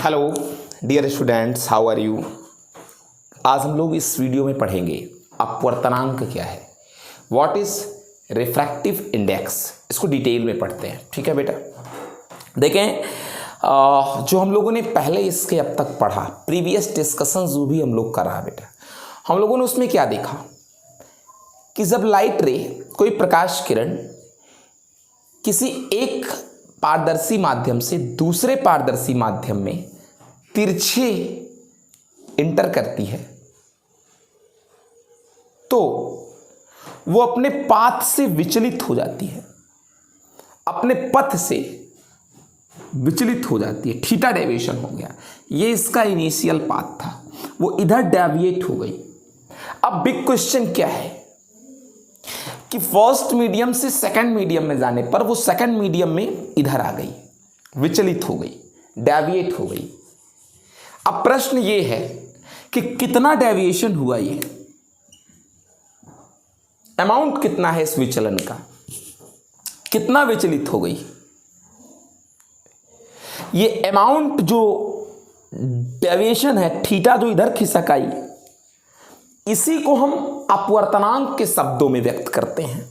Hello dear students, how are you. आज हम लोग इस वीडियो में पढ़ेंगे अपवर्तनांक क्या है, व्हाट इज रिफ्रैक्टिव इंडेक्स। इसको डिटेल में पढ़ते हैं, ठीक है बेटा। देखें, जो हम लोगों ने पहले इसके अब तक पढ़ा, प्रीवियस डिस्कशन जो भी हम लोग करा बेटा, हम लोगों ने उसमें क्या देखा कि जब लाइट रे, कोई प्रकाश किरण किसी एक पारदर्शी माध्यम से दूसरे पारदर्शी माध्यम में तिरछे इंटर करती है, तो वो अपने पाथ से विचलित हो जाती है, अपने पथ से विचलित हो जाती है। थीटा डेविएशन हो गया, ये इसका इनिशियल पाथ था, वो इधर डेविएट हो गई। अब बिग क्वेश्चन क्या है कि फर्स्ट मीडियम से सेकंड मीडियम में जाने पर वो सेकंड मीडियम में इधर आ गई, विचलित हो गई, डेविएट हो गई। अब प्रश्न ये है कि कितना डेविएशन हुआ, ये अमाउंट कितना है इस विचलन का, कितना विचलित हो गई। ये अमाउंट जो डेविएशन है, थीटा जो इधर खिसक आई, इसी को हम अपवर्तनांक के शब्दों में व्यक्त करते हैं।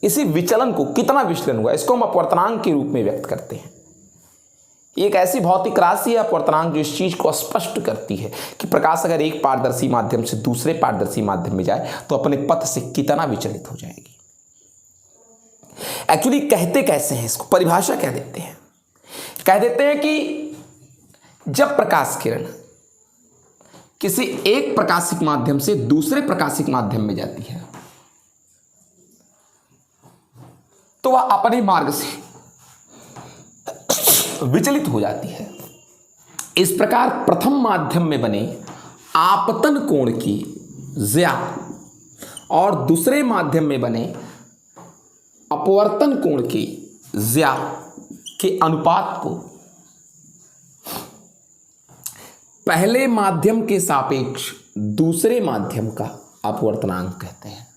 इसी विचलन को, कितना विचलन हुआ, इसको हम अपवर्तनांक के रूप में व्यक्त करते हैं। एक ऐसी भौतिक राशि है अपवर्तनांक जो इस चीज को स्पष्ट करती है कि प्रकाश अगर एक पारदर्शी माध्यम से दूसरे पारदर्शी माध्यम में जाए तो अपने पथ से कितना विचलित हो जाएगी। एक्चुअली कहते कैसे हैं, इसको परिभाषा क्या देते हैं, कह देते हैं कि जब प्रकाश किरण किसी एक प्रकाशिक माध्यम से दूसरे प्रकाशिक माध्यम में जाती है तो वह अपने मार्ग से विचलित हो जाती है। इस प्रकार प्रथम माध्यम में बने आपतन कोण की ज्या और दूसरे माध्यम में बने अपवर्तन कोण की ज्या के अनुपात को पहले माध्यम के सापेक्ष दूसरे माध्यम का अपवर्तनांक कहते हैं।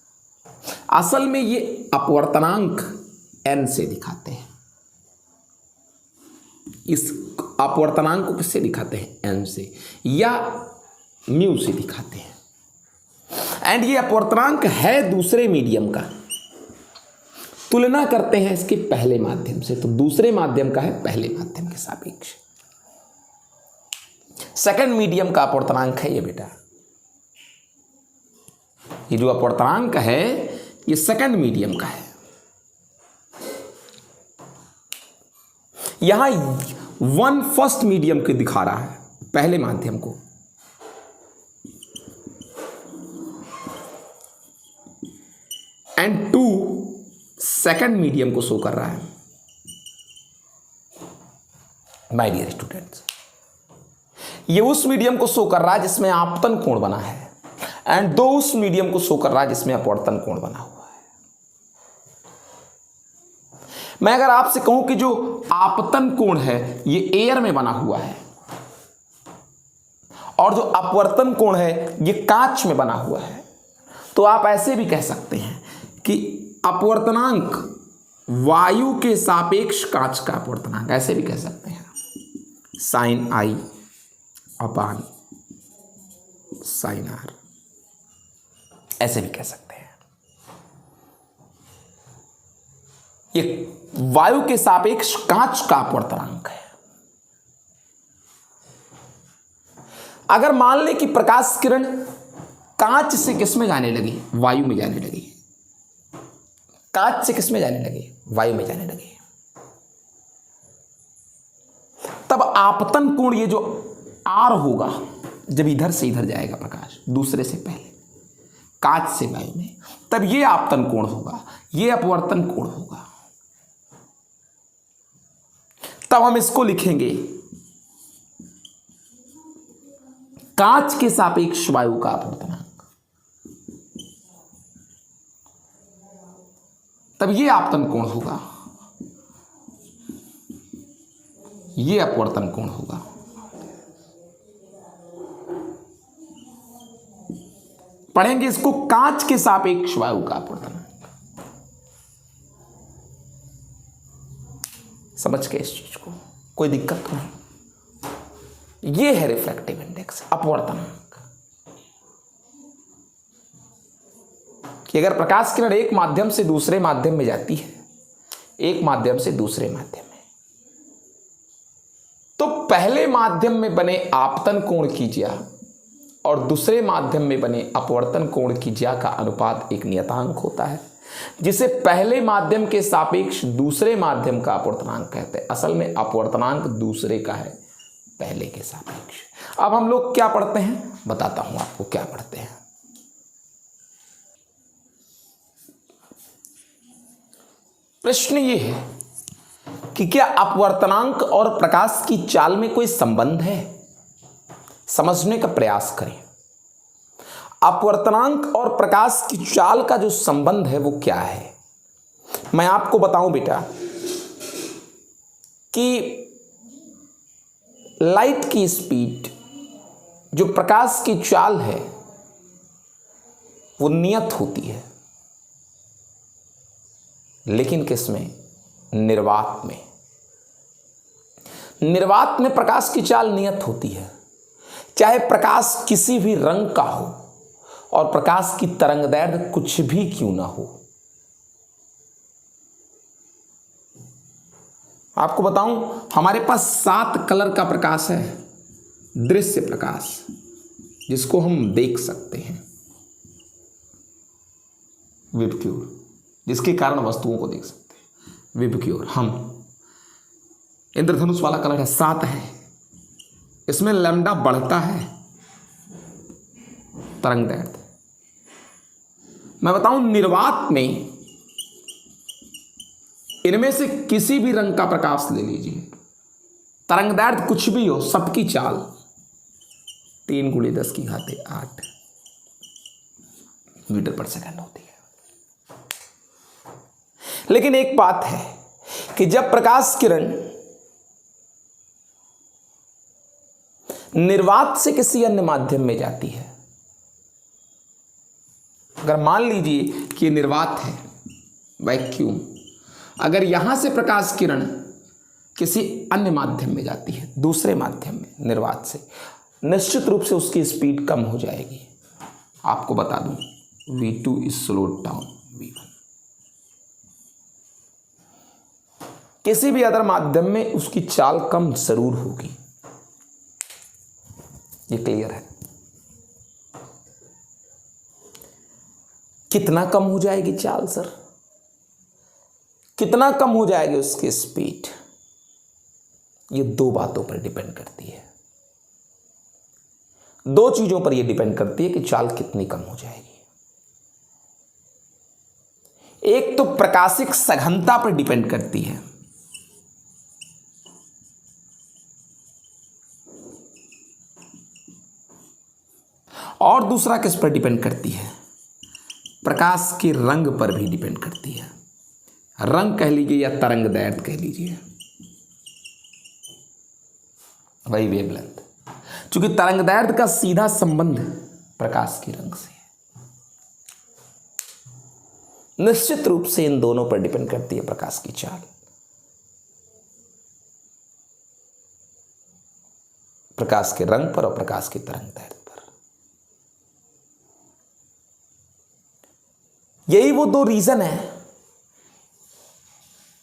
असल में ये अपवर्तनांक n से दिखाते हैं। इस अपवर्तनांक को किससे दिखाते हैं, n से या म्यू से दिखाते हैं। एंड ये अपवर्तनांक है दूसरे मीडियम का। तुलना करते हैं इसके पहले माध्यम से, तो दूसरे माध्यम का है पहले माध्यम के सापेक्ष। सेकंड मीडियम का अपवर्तनांक है ये बेटा, ये जो अपवर्तनांक है ये सेकंड मीडियम का है। यहां 1 फर्स्ट मीडियम के दिखा रहा है, पहले माध्यम को, एंड 2 सेकंड मीडियम को शो कर रहा है। माय डियर स्टूडेंट्स, ये उस मीडियम को शो कर रहा है जिसमें आपतन कोण बना है, एंड 2 उस मीडियम को शो कर रहा है जिसमें अपवर्तन कोण बना हुआ है। मैं अगर आपसे कहूं कि जो आपतन कोण है ये एयर में बना हुआ है और जो अपवर्तन कोण है ये कांच में बना हुआ है, तो आप ऐसे भी कह सकते हैं कि अपवर्तनांक वायु के सापेक्ष कांच का अपवर्तनांक, ऐसे भी कह सकते हैं, sine i upon sine r, ऐसे भी कह सकते हैं। ये वायु के सापेक्ष कांच का अपवर्तनांक है। अगर मान ले कि प्रकाश किरण कांच से किस में जाने लगी, वायु में जाने लगी, कांच से किस में जाने लगी, वायु में जाने लगी, तब आपतन कोण ये जो आर होगा, जब इधर से इधर जाएगा प्रकाश दूसरे से पहले, कांच से वायु में, तब ये आपतन कोण होगा, ये अपवर्तन कोण होगा। तब हम इसको लिखेंगे कांच के सापेक्ष वायु का अपवर्तनांक, तब ये आपतन कोण होगा, ये अपवर्तन कोण होगा। पढ़ेंगे इसको कांच के सापेक्ष वायु का अपवर्तनांक। समझ के इस चीज को, कोई दिक्कत तो नहीं। ये है रिफ्रैक्टिव इंडेक्स, अपवर्तनांक। कि अगर प्रकाश किरण एक माध्यम से दूसरे माध्यम में जाती है, एक माध्यम से दूसरे माध्यम में, तो पहले माध्यम में बने आपतन कोण की ज्या और दूसरे माध्यम में बने अपवर्तन कोण की ज्या का अनुपात एक नियतांक होता है, जिसे पहले माध्यम के सापेक्ष दूसरे माध्यम का अपवर्तनांक कहते हैं। असल में अपवर्तनांक दूसरे का है, पहले के सापेक्ष। अब हम लोग क्या पढ़ते हैं, बताता हूं आपको क्या पढ़ते हैं। प्रश्न ये है कि क्या अपवर्तनांक और प्रकाश की चाल में कोई संबंध है? समझने का प्रयास करें। अपवर्तनांक और प्रकाश की चाल का जो संबंध है वो क्या है? मैं आपको बताऊं बेटा कि लाइट की स्पीड, जो प्रकाश की चाल है, वो नियत होती है, लेकिन किसमें? निर्वात में। निर्वात में प्रकाश की चाल नियत होती है, चाहे प्रकाश किसी भी रंग का हो और प्रकाश की तरंगदैर्घ्य कुछ भी क्यों ना हो। आपको बताऊं, हमारे पास 7 कलर का प्रकाश है, दृश्य प्रकाश, जिसको हम देख सकते हैं, विबग्योर, जिसके कारण वस्तुओं को देख सकते हैं, विबग्योर। हम इंद्रधनुष वाला कलर है, 7 है, इसमें लैम्डा बढ़ता है तरंगदैर्घ्य। मैं बताऊं, निर्वात में इनमें से किसी भी रंग का प्रकाश ले लीजिए, तरंगदैर्घ्य कुछ भी हो, सबकी चाल 3 × 10⁸ मीटर पर सेकंड होती है। लेकिन एक बात है कि जब प्रकाश किरण निर्वात से किसी अन्य माध्यम में जाती है, अगर मान लीजिए कि ये निर्वात है, वैक्यूम, अगर यहां से प्रकाश किरण किसी अन्य माध्यम में जाती है, दूसरे माध्यम में, निर्वात से, निश्चित रूप से उसकी स्पीड कम हो जाएगी। आपको बता दूं, v2 is slowed down v1। किसी भी अदर माध्यम में उसकी चाल कम जरूर होगी, ये क्लियर है। कितना कम हो जाएगी चाल सर? कितना कम हो जाएगी उसकी स्पीड? ये 2 बातों पर डिपेंड करती है, 2 चीजों पर यह डिपेंड करती है कि चाल कितनी कम हो जाएगी। एक तो प्रकाशिक सघनता पर डिपेंड करती है, और दूसरा किस पर डिपेंड करती है? प्रकाश के रंग पर भी डिपेंड करती है। रंग कह लीजिए या तरंगदैर्घ्य कह लीजिए, वही वेवलेंथ, क्योंकि तरंगदैर्घ्य का सीधा संबंध प्रकाश के रंग से है। निश्चित रूप से इन दोनों पर डिपेंड करती है प्रकाश की चाल। प्रकाश के रंग पर और प्रकाश की तरंगदैर्घ्य पर। यही वो 2 रीजन है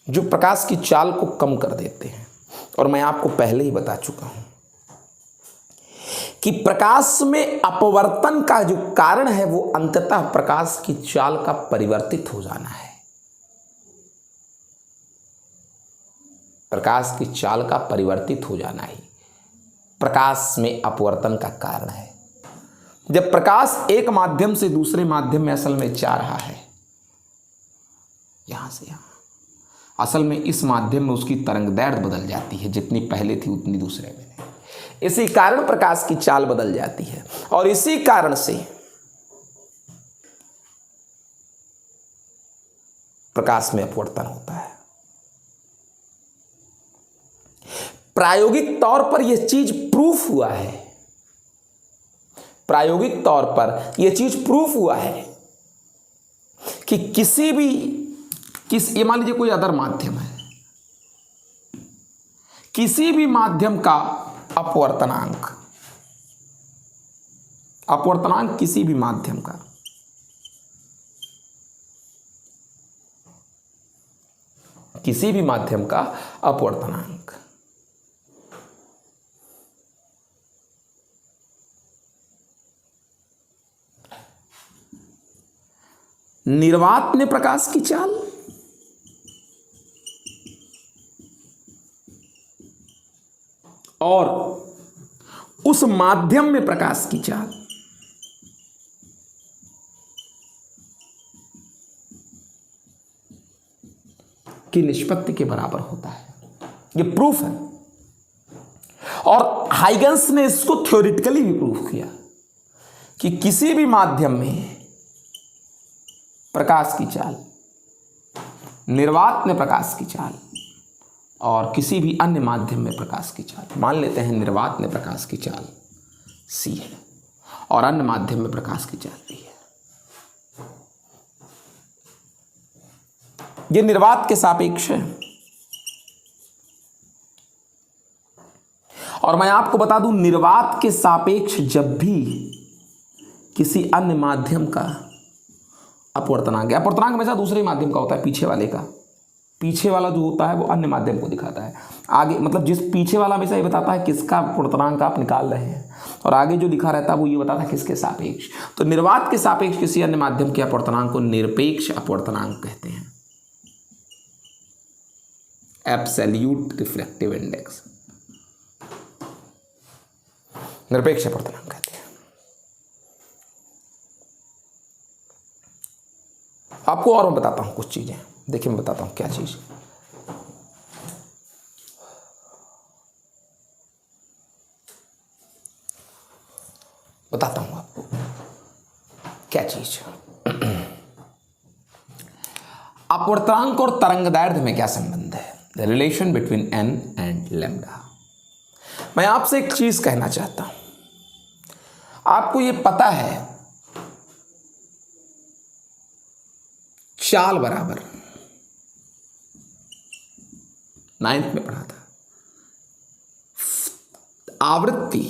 जो प्रकाश की चाल को कम कर देते हैं। और मैं आपको पहले ही बता चुका हूं कि प्रकाश में अपवर्तन का जो कारण है वो अंततः प्रकाश की चाल का परिवर्तित हो जाना है। प्रकाश की चाल का परिवर्तित हो जाना ही प्रकाश में अपवर्तन का कारण है। जब प्रकाश एक माध्यम से दूसरे माध्यम में असल में जा रहा है, यहां से यहां, असल में इस माध्यम में उसकी तरंगदैर्घ्य बदल जाती है, जितनी पहले थी उतनी दूसरे में नहीं। इसी कारण प्रकाश की चाल बदल जाती है और इसी कारण से प्रकाश में अपवर्तन होता है। प्रायोगिक तौर पर यह चीज प्रूफ हुआ है, प्रायोगिक तौर पर यह चीज प्रूफ हुआ है कि ये मान लीजिए कोई अदर माध्यम है, किसी भी माध्यम का अपवर्तनांक, अपवर्तनांक किसी भी माध्यम का अपवर्तनांक निर्वात में प्रकाश की चाल और उस माध्यम में प्रकाश की चाल की निष्पत्ति के बराबर होता है। यह प्रूफ है और हाइगन्स ने इसको थ्योरेटिकली भी प्रूफ किया कि किसी भी माध्यम में प्रकाश की चाल, निर्वात में प्रकाश की चाल और किसी भी अन्य माध्यम में प्रकाश की चाल, मान लेते हैं निर्वात में प्रकाश की चाल c है और अन्य माध्यम में प्रकाश की चाल b है। यह निर्वात के सापेक्ष है और मैं आपको बता दूं, निर्वात के सापेक्ष जब भी किसी अन्य माध्यम का अपवर्तनांक है, अपवर्तनांक हमेशा दूसरे माध्यम का होता है, पीछे वाले का, पीछे वाला जो होता है वो अन्य माध्यम को दिखाता है। आगे मतलब जिस पीछे वाला हमेशा ये बताता है किसका अपवर्तनांक आप निकाल रहे हैं और आगे जो लिखा रहता है वो ये बताता है किसके सापेक्ष। तो निर्वात के सापेक्ष किसी अन्य माध्यम के अपवर्तनांक को निरपेक्ष अपवर्तनांक कहते हैं, एब्सोल्यूट रिफ्रैक्टिव इंडेक्स, निरपेक्ष अपवर्तनांक कहते हैं। आपको और मैं बताता हूं कुछ चीजें, देखिए मैं बताता हूं क्या चीज। बताता हूं आपको क्या चीज। अपवर्तनांक और तरंगदैर्घ्य में क्या संबंध है, the relation between n and lambda. मैं आपसे एक चीज कहना चाहता हूं, आपको ये पता है चाल बराबर, 9th में पढ़ा था, आवृत्ति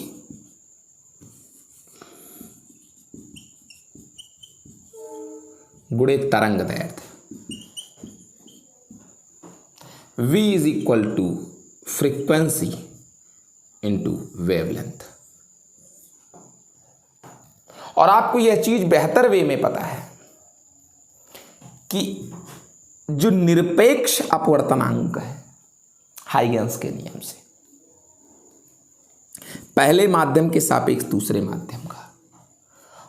गुणे तरंगदैर्घ्य, v is equal to frequency into wavelength. और आपको यह चीज बेहतर वे में पता है कि जो निरपेक्ष अपवर्तनांक है हाइगन्स के नियम से, पहले माध्यम के सापेक्ष दूसरे माध्यम का,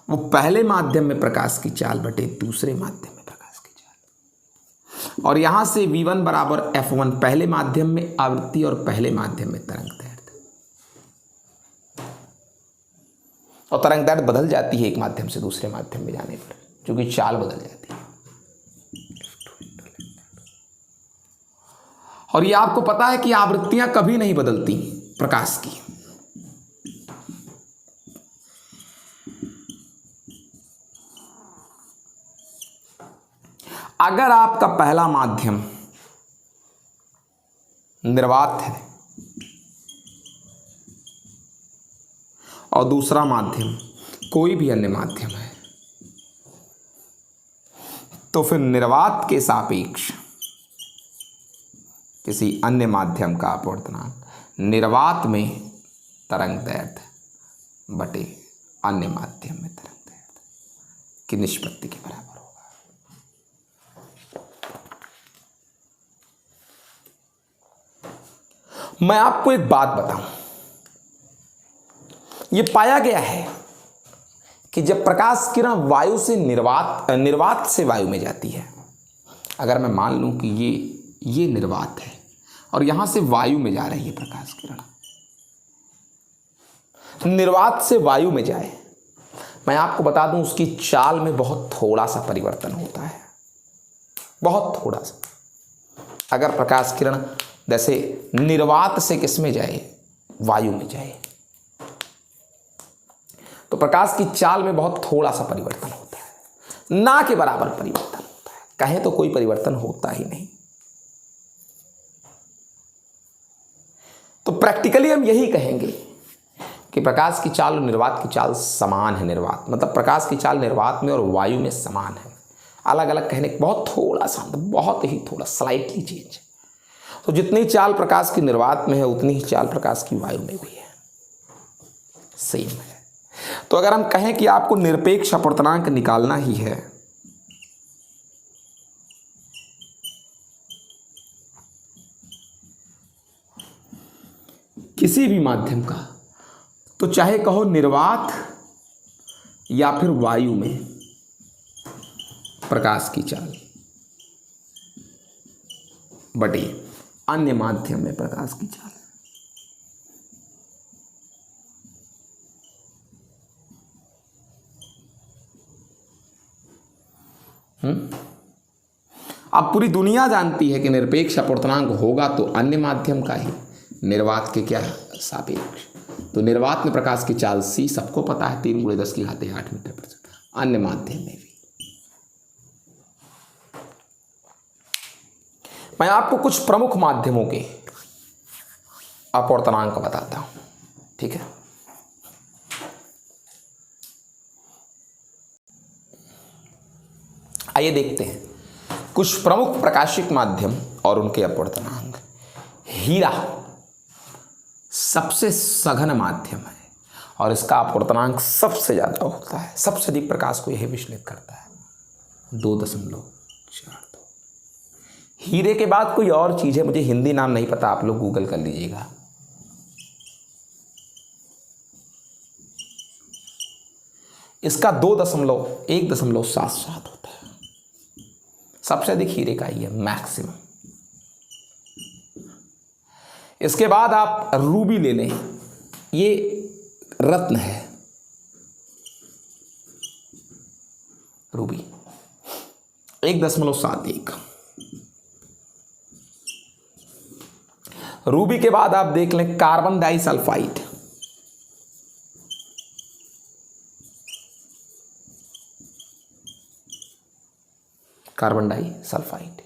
वो पहले माध्यम में प्रकाश की चाल बटे दूसरे माध्यम में प्रकाश की चाल, और यहां से v1 बराबर f1 पहले माध्यम में आवृत्ति और पहले माध्यम में तरंगदैर्घ्य। और तरंगदैर्घ्य बदल जाती है एक माध्यम से दूसरे माध्यम में जाने पर, क्योंकि चाल बदल जाती है। और ये आपको पता है कि आवृत्तियां कभी नहीं बदलती प्रकाश की। अगर आपका पहला माध्यम निर्वात है और दूसरा माध्यम कोई भी अन्य माध्यम है, तो फिर निर्वात के सापेक्ष किसी अन्य माध्यम का अपवर्तनांक निर्वात में तरंगदैर्घ्य बटे अन्य माध्यम में तरंगदैर्घ्य की निष्पत्ति के बराबर होगा। मैं आपको एक बात बताऊं, यह पाया गया है कि जब प्रकाश किरण वायु से निर्वात से वायु में जाती है, अगर मैं मान लूं कि ये निर्वात है और यहां से वायु में जा रही है प्रकाश किरण, निर्वात से वायु में जाए, मैं आपको बता दूं उसकी चाल में बहुत थोड़ा सा परिवर्तन होता है, बहुत थोड़ा सा। अगर प्रकाश किरण जैसे निर्वात से किस में जाए, वायु में जाए, तो प्रकाश की चाल में बहुत थोड़ा सा परिवर्तन होता है, ना के बराबर परिवर्तन होता है, कहें तो कोई परिवर्तन होता ही नहीं। तो प्रैक्टिकली हम यही कहेंगे कि प्रकाश की चाल और निर्वात की चाल समान है। निर्वात मतलब प्रकाश की चाल निर्वात में और वायु में समान है। अलग अलग कहने बहुत थोड़ा सा, बहुत ही थोड़ा, स्लाइटली चेंज। तो जितनी चाल प्रकाश की निर्वात में है उतनी ही चाल प्रकाश की वायु में भी है, सेम है। तो अगर हम कहें कि आपको निरपेक्ष अपवर्तनांक निकालना ही है, किसी भी माध्यम का, तो चाहे कहो निर्वात या फिर वायु में प्रकाश की चाल बटे अन्य माध्यम में प्रकाश की चाल। अब पूरी दुनिया जानती है कि निरपेक्ष अपवर्तनांक होगा तो अन्य माध्यम का ही, निर्वात के क्या सापेक्ष। तो निर्वात में प्रकाश की चाल c सबको पता है, 3 × 10⁸ मीटर प्रति सेकंड। अन्य माध्यम में भी मैं आपको कुछ प्रमुख माध्यमों के अपवर्तनांक बताता हूं, ठीक है। आइए देखते हैं कुछ प्रमुख प्रकाशिक माध्यम और उनके अपवर्तनांक। हीरा सबसे सघन माध्यम है और इसका अपवर्तनांक सबसे ज़्यादा होता है, सबसे अधिक प्रकाश को यही विश्लेषित करता है, 2.42। हीरे के बाद कोई और चीज़ है, मुझे हिंदी नाम नहीं पता, आप लोग गूगल कर लीजिएगा। इसका 1.77 होता है, सबसे अधिक हीरे का ही है, मैक्सिमम। इसके बाद आप रूबी ले लें, ये रत्न है, रूबी 1.71। रूबी के बाद आप देख लें कार्बन डाइसल्फाइड, कार्बन डाइसल्फाइड,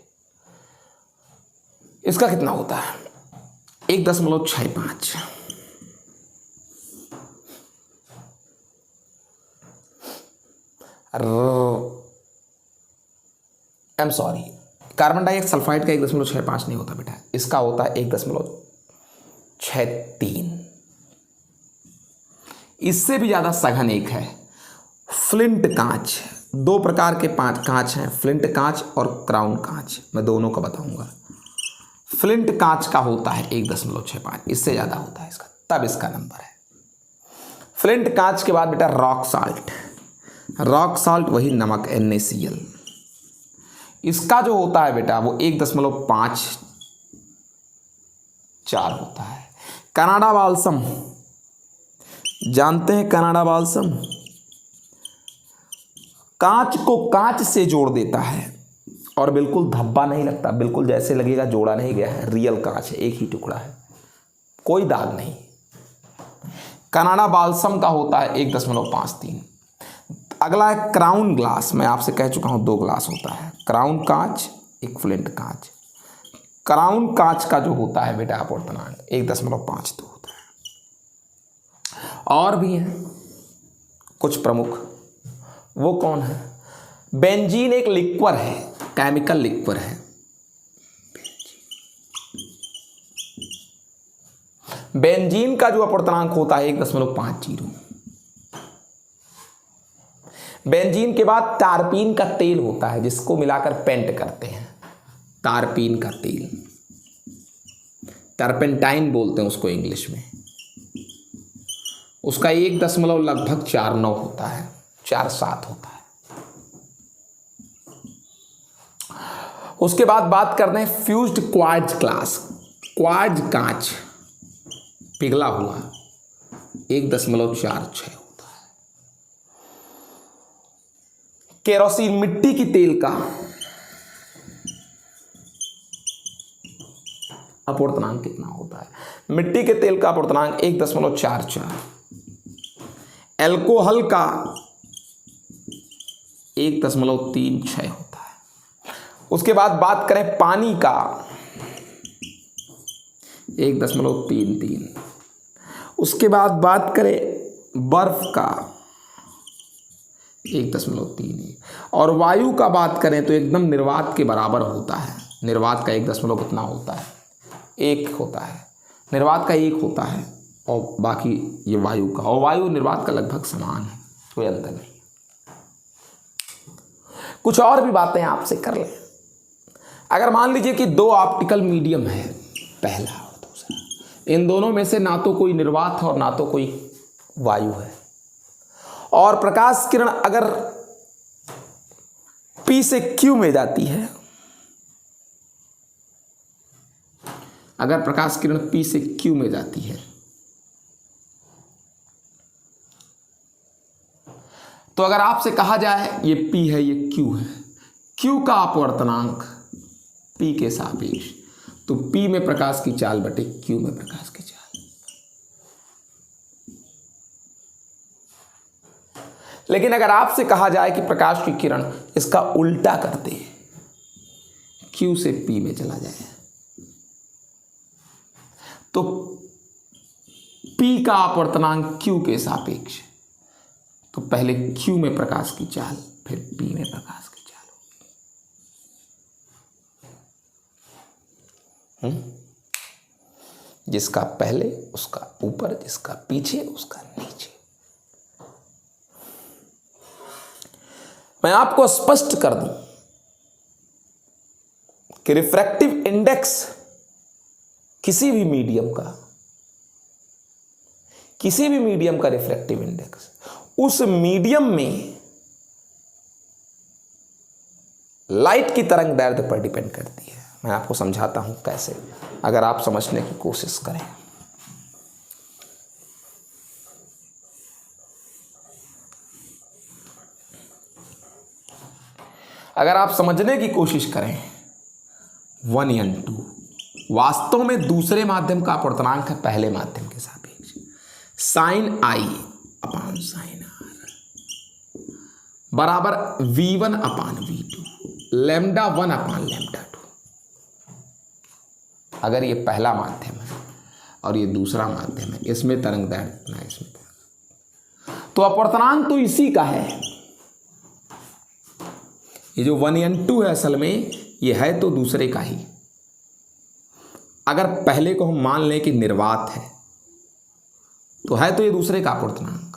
इसका कितना होता है, 1.65। कार्बन डाइसल्फाइड का 1.65 नहीं होता बेटा, इसका होता है 1.63। इससे भी ज़्यादा सघन एक है फ्लिंट कांच। 2 प्रकार के 5 कांच हैं, फ्लिंट कांच और क्राउन कांच, मैं दोनों का बताऊंगा। फ्लिंट कांच का होता है 1.65, इससे ज़्यादा होता है इसका, तब इसका नंबर है। फ्लिंट कांच के बाद बेटा रॉक साल्ट, रॉक साल्ट वही नमक NaCl, इसका जो होता है बेटा वो 1.54 होता है। कनाडा बाल्सम, जानते हैं कनाडा बाल्सम, कांच को कांच से जोड़ देता है और बिल्कुल धब्बा नहीं लगता, बिल्कुल जैसे लगेगा जोड़ा नहीं गया है, रियल कांच है, एक ही टुकड़ा है, कोई दाग नहीं। कनाडा बाल्सम का होता है 1.53। अगला है क्राउन ग्लास, मैं आपसे कह चुका हूँ 2 ग्लास होता है, क्राउन कांच, एक फ्लिंट कांच। क्राउन कांच का जो होता है बेटा अपवर्तनांक 1.52 होता है। और भी हैं कुछ प्रमुख, वो कौन है, बेंजीन एक लिक्वर है, केमिकल लिक्वर है। बेंजीन का जो अपवर्तनांक होता है 1.50। बेंजीन के बाद टारपीन का तेल होता है, जिसको मिलाकर पेंट करते हैं, टारपीन का तेल, टर्पेंटाइन बोलते हैं उसको इंग्लिश में। उसका 1.49 होता है, 47 होता है। उसके बाद बात करते हैं फ्यूज्ड क्वार्ट्ज ग्लास, क्वार्ट्ज कांच पिघला हुआ, 1.46 होता है। केरोसिन मिट्टी की तेल का अपवर्तनांक कितना होता है, मिट्टी के तेल का अपवर्तनांक 1.44। एल्कोहल का 1.36 होता है। उसके बाद बात करें पानी का, 1.33। उसके बाद बात करें बर्फ का 1.31 और वायु का बात करें तो एकदम निर्वात के बराबर होता है। निर्वात का 1 कितना होता है, 1 होता है। निर्वात का 1 होता है और बाकी ये वायु का, और वायु निर्वात का लगभग समान है, कोई अंतर नहीं। कुछ और भी बातें आपसे कर लें। अगर मान लीजिए कि 2 ऑप्टिकल मीडियम है, पहला और दूसरा, इन दोनों में से ना तो कोई निर्वात है और ना तो कोई वायु है, और प्रकाश किरण अगर P से Q में जाती है, अगर प्रकाश किरण P से Q में जाती है तो अगर आपसे कहा जाए ये P है ये Q है, Q का अपवर्तनांक P के सापेक्ष, तो P में प्रकाश की चाल बटे Q में प्रकाश की चाल। लेकिन अगर आपसे कहा जाए कि प्रकाश की किरण इसका उल्टा करते हैं, Q से P में चला जाए, तो P का अपवर्तनांक Q के सापेक्ष, तो पहले Q में प्रकाश की चाल फिर P में प्रकाश की चाल होगी। जिसका पहले उसका ऊपर, जिसका पीछे उसका नीचे। मैं आपको स्पष्ट कर दूं कि रिफ्रैक्टिव इंडेक्स किसी भी मीडियम का रिफ्रैक्टिव इंडेक्स उस मीडियम में लाइट की तरंग दैर्ध्य पर डिपेंड करती है। मैं आपको समझाता हूं कैसे, अगर आप समझने की कोशिश करें। अगर आप समझने की कोशिश करें 1n2 वास्तव में दूसरे माध्यम का अपवर्तनांक है पहले माध्यम के सापेक्ष, sin I upon sin R बराबर V1 अपान V2, लैम्डा 1 अपान लैम्डा 2। अगर ये पहला माध्यम है और ये दूसरा माध्यम है, इसमें तरंग दैर्ध्य ना, इसमें तो अपवर्तनांक तो इसी का है। ये जो 1n2 है असल में ये है तो दूसरे का ही। अगर पहले को हम मान लें कि निर्वात है तो है तो ये दूसरे का अपवर्तनांक,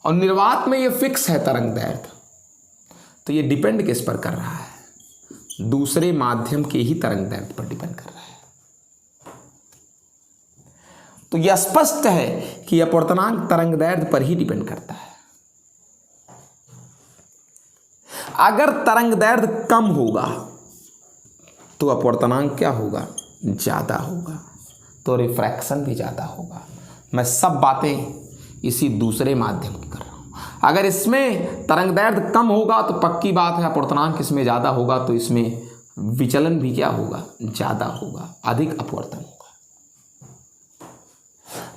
और निर्वात में ये फिक्स है तरंग दैर्ध्य, तो ये डिपेंड किस पर कर रहा है, दूसरे माध्यम के ही तरंग दैर्ध्य पर डिपेंड कर रहा है। तो यह स्पष्ट है कि अपवर्तनांक तरंग दैर्ध्य पर ही डिपेंड करता है। अगर तरंग दैर्ध्य कम होगा तो अपवर्तनांक क्या होगा, ज्यादा होगा, तो रिफ्रैक्शन भी ज्यादा होगा। मैं सब बातें इसी दूसरे माध्यम की कर रहा हूं। अगर इसमें तरंग दैर्ध्य कम होगा तो पक्की बात है अपवर्तनांक इसमें ज्यादा होगा, तो इसमें विचलन भी क्या होगा, ज्यादा होगा, अधिक अपवर्तन होगा।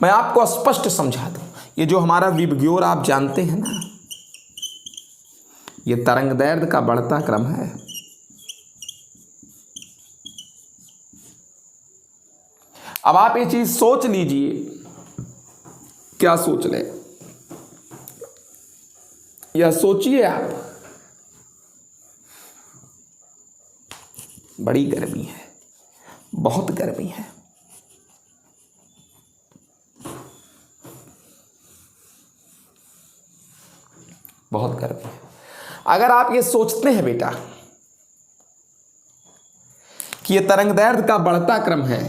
मैं आपको स्पष्ट समझा दूं, ये जो हमारा विबग्योर आप जानते हैं ना, ये तरंग दैर्ध्य का बढ़ता क्रम है। अब आप ये चीज सोच लीजिए, क्या सोच ले, यह सोचिए आप, बड़ी गर्मी है, बहुत गर्मी है, बहुत गर्मी है। अगर आप ये सोचते हैं बेटा कि ये तरंग दैर्ध्य का बढ़ता क्रम है,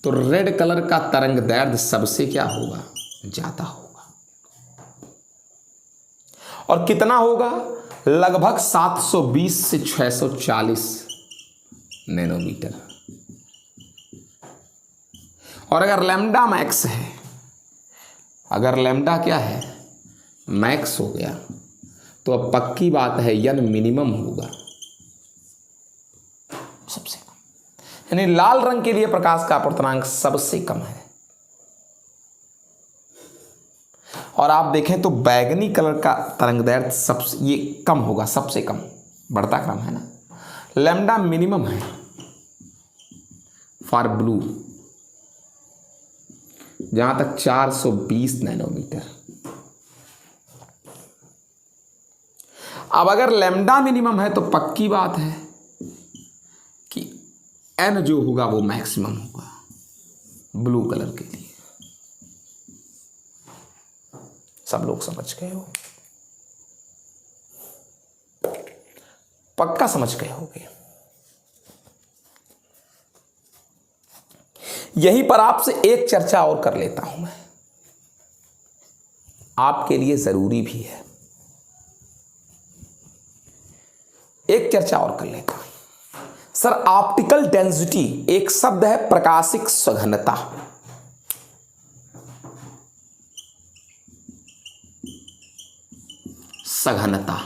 तो रेड कलर का तरंग दैर्ध्य सबसे क्या होगा, ज्यादा होगा। और कितना होगा, लगभग 720 से 640 नैनोमीटर। और अगर लैम्डा मैक्स है, अगर लैम्डा क्या है, मैक्स हो गया, तो अब पक्की बात है यन मिनिमम होगा सबसे कम। यानी लाल रंग के लिए प्रकाश का अपवर्तनांक सबसे कम है। और आप देखें तो बैगनी कलर का तरंग दैर्ध्य सबसे ये कम होगा, सबसे कम, बढ़ता क्रम है ना। लैम्डा मिनिमम है फॉर ब्लू, जहां तक 420 नैनोमीटर। अब अगर लैम्डा मिनिमम है तो पक्की बात है कि एन जो होगा वो मैक्सिमम होगा ब्लू कलर के लिए। सब लोग समझ गए हो? पक्का समझ गए होगे। यहीं पर आपसे एक चर्चा और कर लेता हूं मैं, आपके लिए जरूरी भी है। एक चर्चा और कर लेता हूं। सर, ऑप्टिकल डेंसिटी एक शब्द है, प्रकाशिक सघनता। सघनता,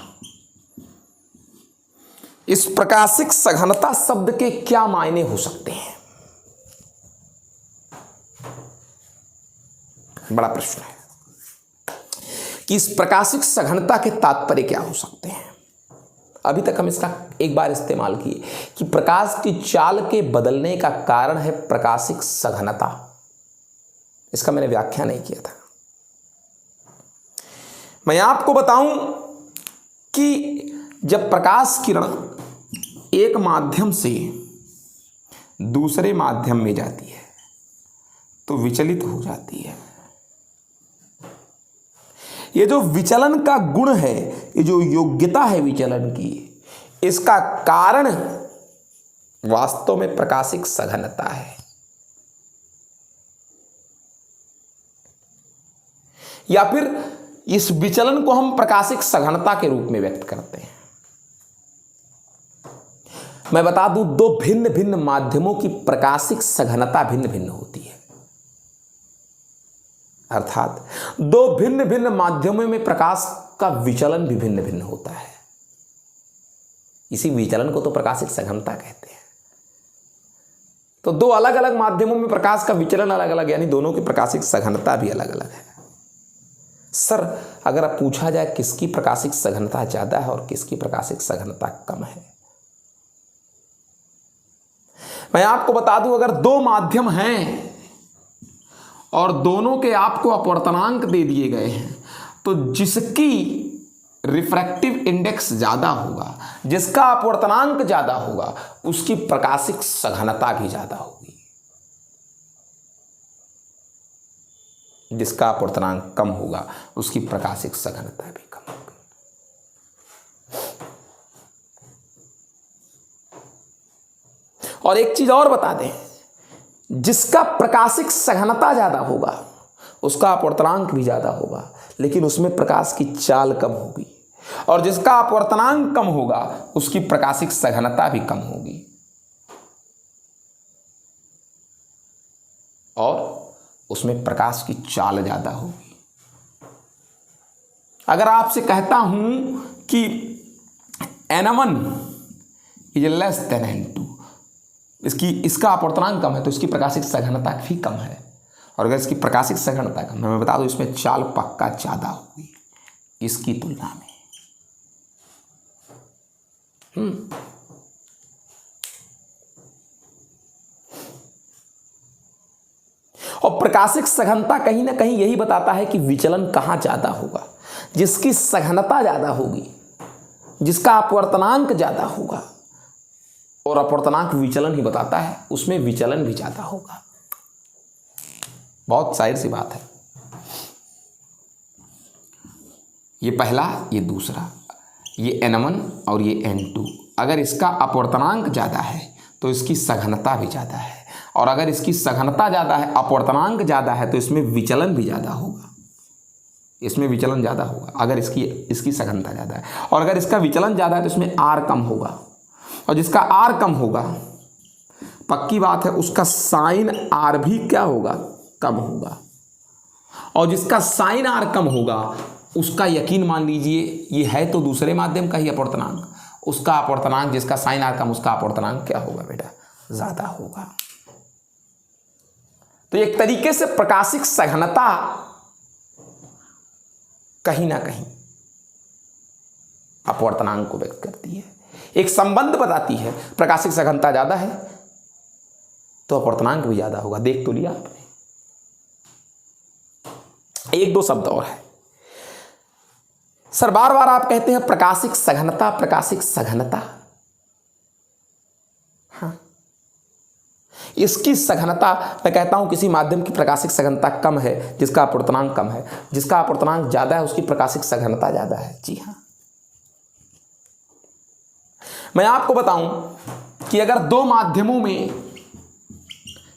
इस प्रकाशिक सघनता शब्द के क्या मायने हो सकते हैं? बड़ा प्रश्न है कि इस प्रकाशिक सघनता के तात्पर्य क्या हो सकते हैं। अभी तक हम इसका एक बार इस्तेमाल किए कि प्रकाश की चाल के बदलने का कारण है प्रकाशिक सघनता। इसका मैंने व्याख्या नहीं किया था। मैं आपको बताऊं कि जब प्रकाश किरण एक माध्यम से दूसरे माध्यम में जाती है तो विचलित हो जाती है। ये जो विचलन का गुण है, ये जो योग्यता है विचलन की, इसका कारण वास्तव में प्रकाशिक सघनता है। या फिर इस विचलन को हम प्रकाशिक सघनता के रूप में व्यक्त करते हैं। मैं बता दूं, दो भिन्न भिन्न माध्यमों की प्रकाशिक सघनता भिन्न भिन्न होती है। अर्थात दो भिन्न भिन्न माध्यमों में प्रकाश का विचलन भी भिन्न भिन्न होता है। इसी विचलन को तो प्रकाशिक सघनता कहते हैं। तो दो अलग अलग माध्यमों में प्रकाश का विचलन अलग अलग, यानी दोनों की प्रकाशिक सघनता भी अलग अलग है। सर, अगर अब पूछा जाए किसकी प्रकाशिक सघनता ज्यादा है और किसकी प्रकाशिक सघनता कम है, मैं आपको बता दूं, अगर दो माध्यम हैं और दोनों के आपको अपवर्तनांक दे दिए गए हैं, तो जिसकी रिफ्रैक्टिव इंडेक्स ज्यादा होगा, जिसका अपवर्तनांक ज्यादा होगा, उसकी प्रकाशिक सघनता भी ज्यादा होगी। जिसका अपवर्तनांक कम होगा, उसकी प्रकाशिक सघनता भी कम होगी। और एक चीज और बता दें, जिसका प्रकाशिक सघनता ज्यादा होगा उसका अपवर्तनांक भी ज्यादा होगा, लेकिन उसमें प्रकाश की चाल कम होगी। और जिसका अपवर्तनांक कम होगा उसकी प्रकाशिक सघनता भी कम होगी। और उसमें प्रकाश की चाल ज्यादा होगी। अगर आपसे कहता हूं कि N1 is less than N2, इसका अपवर्तनांक कम है तो इसकी प्रकाशिक सघनता भी कम है। और अगर इसकी प्रकाशिक सघनता कम है, मैं बता दूं, इसमें चाल पक्का ज्यादा होगी इसकी तुलना में। और प्रकाशिक सघनता कहीं ना कहीं यही बताता है कि विचलन कहां ज्यादा होगा। जिसकी सघनता ज्यादा होगी, जिसका अपवर्तनांक ज्यादा होगा, और अपवर्तनांक विचलन ही बताता है, उसमें विचलन भी ज्यादा होगा। बहुत जाहिर सी बात है। ये पहला, ये दूसरा, ये N1 और ये N2, अगर इसका अपवर्तनांक ज्यादा है तो इसकी सघनता भी ज्यादा है। और अगर इसकी सघनता ज्यादा है, अपवर्तनांक ज्यादा है, तो इसमें विचलन भी ज्यादा होगा। इसमें विचलन ज्यादा होगा अगर इसकी सघनता ज्यादा है। और अगर इसका विचलन ज्यादा है तो इसमें R कम होगा। और जिसका R कम होगा, पक्की बात है, उसका साइन R भी क्या होगा? कम होगा। और जिसका साइन R कम होगा, उसका यकीन मान लीजिए, ये है तो दूसरे माध्यम का ही अपवर्तनांक, उसका अपवर्तनांक, जिसका साइन R कम, उसका अपवर्तनांक क्या होगा बेटा? ज्यादा होगा। तो एक तरीके से प्रकाशिक सघनता कहीं ना कहीं अपवर्तनांक को व्यक्त करती है, एक संबंध बताती है। प्रकाशिक सघनता ज्यादा है तो अपवर्तनांक भी ज़्यादा होगा। देख तो लिया आपने। एक दो शब्द और है सर, बार बार आप कहते हैं प्रकाशिक सघनता, प्रकाशिक सघनता। हाँ, इसकी सघनता, मैं कहता हूं किसी माध्यम की प्रकाशिक सघनता कम है जिसका अपवर्तनांक कम है, जिसका अपवर्तनांक ज्यादा है उसकी प्रकाशिक सघनता ज्यादा है। जी हाँ, मैं आपको बताऊं कि अगर दो माध्यमों में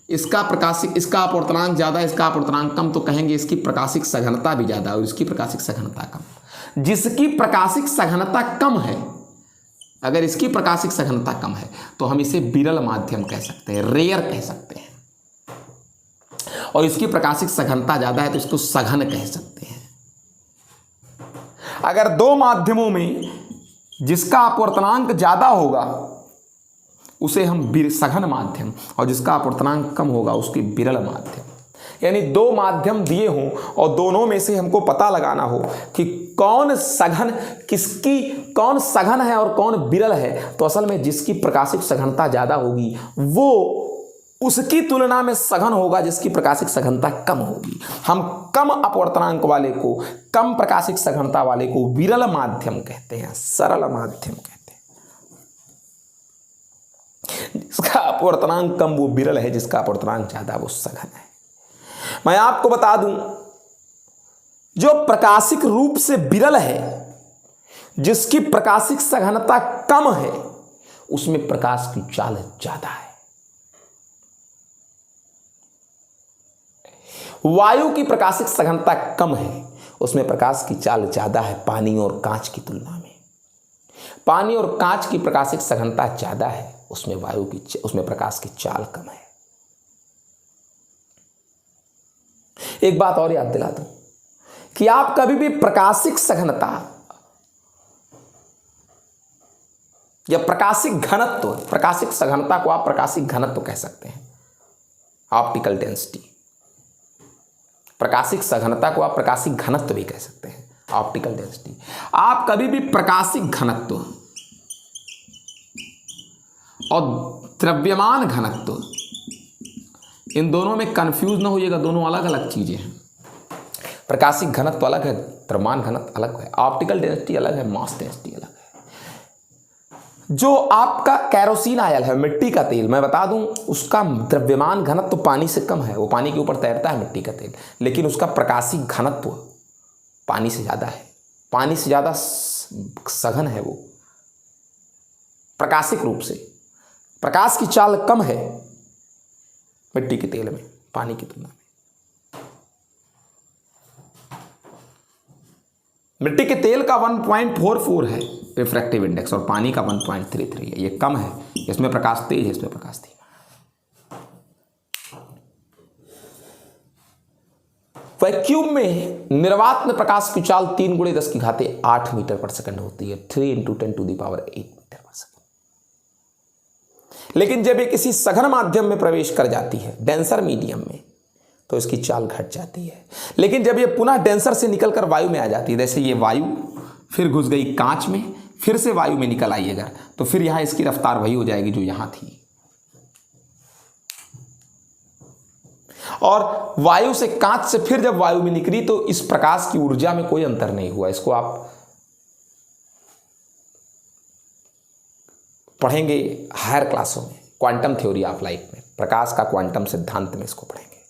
इसका अपवर्तनांक ज्यादा, इसका अपवर्तनांक कम, तो कहेंगे इसकी प्रकाशिक सघनता भी ज्यादा और इसकी प्रकाशिक सघनता कम। जिसकी प्रकाशिक सघनता कम है, अगर इसकी प्रकाशिक सघनता कम है तो हम इसे विरल माध्यम कह सकते हैं, रेयर कह सकते हैं, और इसकी प्रकाशिक सघनता ज्यादा है तो इसको सघन कह सकते हैं। अगर दो माध्यमों में जिसका अपवर्तनांक ज्यादा होगा उसे हम सघन माध्यम, और जिसका अपवर्तनांक कम होगा उसके विरल माध्यम। यानी दो माध्यम दिए हों और दोनों में से हमको पता लगाना हो कि कौन सघन, कौन सघन है और कौन विरल है, तो असल में जिसकी प्रकाशिक सघनता ज्यादा होगी वो उसकी तुलना में सघन होगा जिसकी प्रकाशिक सघनता कम होगी। हम कम अपवर्तनांक वाले को, कम प्रकाशिक सघनता वाले को विरल माध्यम कहते हैं, सरल माध्यम कहते हैं। जिसका अपवर्तनांक कम वो विरल है, जिसका अपवर्तनांक ज्यादा वो सघन है। मैं आपको बता दूं, जो प्रकाशिक रूप से विरल है, जिसकी प्रकाशिक सघनता कम है, उसमें प्रकाश की चाल ज्यादा है। वायु की प्रकाशिक सघनता कम है, उसमें प्रकाश की चाल ज्यादा है पानी और कांच की तुलना में। पानी और कांच की प्रकाशिक सघनता ज्यादा है, उसमें प्रकाश की चाल कम है। एक बात और याद दिला दूं कि आप कभी भी प्रकाशिक सघनता या प्रकाशिक घनत्व, प्रकाशिक सघनता को आप प्रकाशिक घनत्व कह सकते हैं, ऑप्टिकल डेंसिटी। प्रकाशिक सघनता को आप प्रकाशिक घनत्व भी कह सकते हैं, ऑप्टिकल डेंसिटी। आप कभी भी प्रकाशिक घनत्व और द्रव्यमान घनत्व, इन दोनों में कंफ्यूज ना होइएगा, दोनों अलग अलग चीजें हैं। प्रकाशिक घनत्व अलग है, द्रव्यमान घनत्व अलग है, ऑप्टिकल डेंसिटी अलग है, मास डेंसिटी अलग है। जो आपका कैरोसिन ऑयल है, मिट्टी का तेल, मैं बता दूं उसका द्रव्यमान घनत्व पानी से कम है, वो पानी के ऊपर तैरता है मिट्टी का तेल, लेकिन उसका प्रकाशिक घनत्व पानी से ज्यादा है, पानी से ज्यादा सघन है वो प्रकाशिक रूप से। प्रकाश की चाल कम है मिट्टी के तेल में पानी की तुलना में। मिट्टी के तेल का 1.44 है रिफ्रैक्टिव इंडेक्स और पानी का 1.33 है, ये कम है, इसमें प्रकाश तेज है, इसमें प्रकाश धीमा है। वैक्यूम में निर्वात में प्रकाश की चाल 3 × 10⁸ मीटर पर सेकंड होती है, 3 × 10⁸ मीटर पर सेकंड। लेकिन जब ये किसी सघन माध्यम में प्रवेश कर जाती है, डेंसर मीडियम में, तो इसकी चाल घट जाती है। लेकिन जब ये पुनः डेंसर से निकलकर वायु में आ जाती है, जैसे ये वायु फिर घुस गई कांच में, फिर से वायु में निकल आई अगर, तो फिर यहां इसकी रफ्तार वही हो जाएगी जो यहां थी। और वायु से, कांच से फिर जब वायु में निकली तो इस प्रकाश की ऊर्जा में कोई अंतर नहीं हुआ। इसको आप पढ़ेंगे हायर क्लासों में, क्वांटम थ्योरी ऑफ लाइट में, प्रकाश का क्वांटम सिद्धांत में इसको पढ़ेंगे।